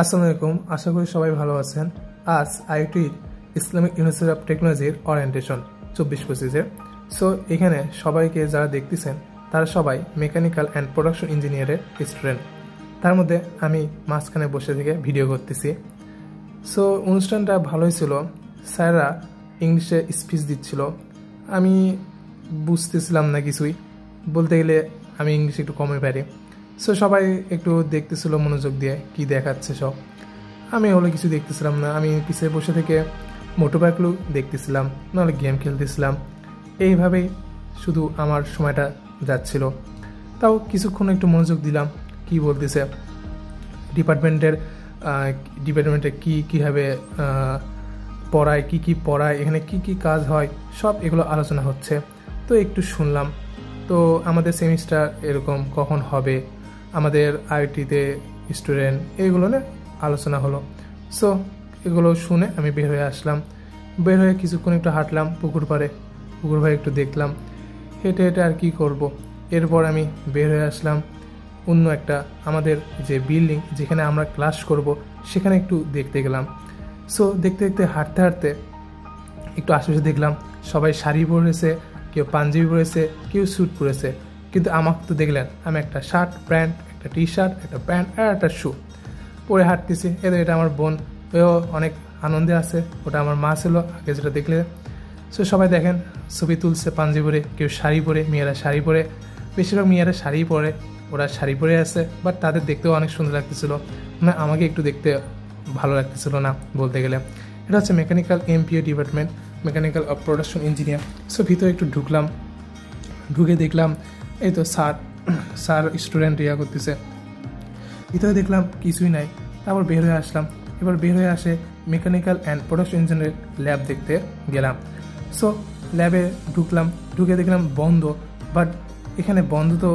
আসসালামু আলাইকুম, আশা করি সবাই ভালো আছেন। আজ আইআইটির ইসলামিক ইউনিভার্সিটি অফ টেকনোলজির ওরিয়েন্টেশন 24-25-এর। সো এখানে সবাইকে যারা দেখতেছেন তারা সবাই মেকানিক্যাল অ্যান্ড প্রোডাকশন ইঞ্জিনিয়ারের স্টুডেন্ট। তার মধ্যে আমি মাঝখানে বসে থেকে ভিডিও করতেছি। সো অনুষ্ঠানটা ভালোই ছিল। স্যাররা ইংলিশে স্পিচ দিচ্ছিল, আমি বুঝতেছিলাম না কিছুই, বলতে গেলে আমি ইংলিশ একটু কমই পারি। সো সবাই একটু দেখতেছিল মনোযোগ দিয়ে কি দেখাচ্ছে সব। আমি হলে কিছু দেখতেছিলাম না, আমি পিছিয়ে বসে থেকে মোটোবাইকগুলো দেখতেছিলাম, নাহলে গেম খেলতেছিলাম। এইভাবেই শুধু আমার সময়টা যাচ্ছিল। তাও কিছুক্ষণ একটু মনোযোগ দিলাম কি বলতেছে ডিপার্টমেন্টে কীভাবে পড়ায়, কি পড়ায়, এখানে কি কাজ হয়, সব এগুলো আলোচনা হচ্ছে। তো একটু শুনলাম। তো আমাদের সেমিস্টার এরকম কখন হবে, আমাদের আইআইটিতে স্টুডেন্ট, এইগুলো নিয়ে আলোচনা হলো। সো এগুলো শুনে আমি বের হয়ে আসলাম। বের হয়ে কিছুক্ষণ একটু হাঁটলাম পুকুর পাড়ে একটু দেখলাম, হেঁটে হেঁটে আর কি করব। এরপর আমি বের হয়ে আসলাম অন্য একটা আমাদের যে বিল্ডিং যেখানে আমরা ক্লাস করব সেখানে একটু দেখতে গেলাম। সো দেখতে দেখতে হাঁটতে হাঁটতে একটু আশেপাশে দেখলাম সবাই শাড়ি পরেছে, কেউ পাঞ্জাবি পরেছে, কেউ স্যুট পরেছে। কিন্তু আমাকে তো দেখলেন আমি একটা শার্ট প্যান্ট, একটা টি শার্ট, একটা প্যান্ট আর একটা শু পরে হাঁটতেছি। এটা আমার বোন, ওও অনেক আনন্দে আছে। ওটা আমার মা ছিল আগে যেটা দেখলে। সো সবাই দেখেন ছবি তুলছে পাঞ্জাবি পরে, কেউ শাড়ি পরে, মেয়েরা শাড়ি পরে, বেশিরভাগ মেয়েরা শাড়ি পরে, ওরা শাড়ি পরে আছে। বাট তাদের দেখতেও অনেক সুন্দর লাগতেছিল, মানে আমাকে একটু দেখতে ভালো লাগতেছিল না বলতে গেলে। এটা হচ্ছে mechanical MPO department, mechanical of production engineer. So ভিতরে একটু ঢুকলাম, ঢুকে দেখলাম এই তো স্যার স্টুডেন্ট করতেছে। ভিতরে দেখলাম কিছুই নাই। তারপর বের হয়ে আসলাম। এবার বের হয়ে আসে মেকানিক্যাল অ্যান্ড প্রোডাকশন ইঞ্জিনিয়ারের ল্যাব দেখতে গেলাম। সো ল্যাবে ঢুকলাম, ঢুকে দেখলাম বন্ধ। বাট এখানে বন্ধ তো,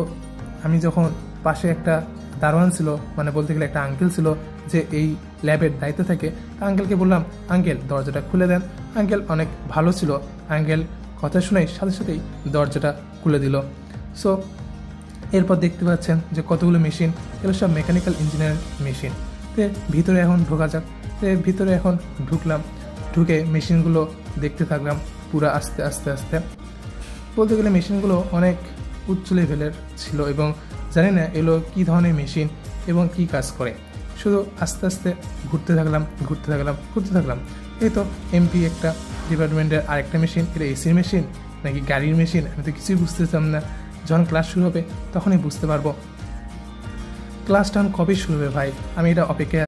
আমি যখন পাশে একটা দারোয়ান ছিল, মানে বলতে গেলে একটা আঙ্কেল ছিল যে এই ল্যাবের দায়িত্বে থাকে, আঙ্কেলকে বললাম আঙ্কেল দরজাটা খুলে দেন। আঙ্কেল অনেক ভালো ছিল, আঙ্কেল কথা শুনেই সাথে সাথেই দরজাটা খুলে দিল। সো এরপর দেখতে পাচ্ছেন যে কতগুলো মেশিন, এগুলো সব মেকানিক্যাল ইঞ্জিনিয়ার মেশিন। তো ভিতরে এখন ঢোকা যাক। তো ভিতরে এখন ঢুকলাম, ঢুকে মেশিনগুলো দেখতে থাকলাম পুরো আস্তে আস্তে আস্তে। বলতে গেলে মেশিনগুলো অনেক উচ্চ লেভেলের ছিল এবং জানি না এগুলো কী ধরনের মেশিন এবং কি কাজ করে। শুধু আস্তে আস্তে ঘুরতে থাকলাম। এই তো এমপি একটা ডিপার্টমেন্টের আরেকটা মেশিন, এটা এসির মেশিন নাকি গাড়ির মেশিন, আমি তো কিছুই বুঝতেছিলাম না। যখন ক্লাস শুরু হবে তখনই বুঝতে পারবো। ক্লাসটা কবে শুরু হবে ভাই, আমি এটা অপেক্ষায়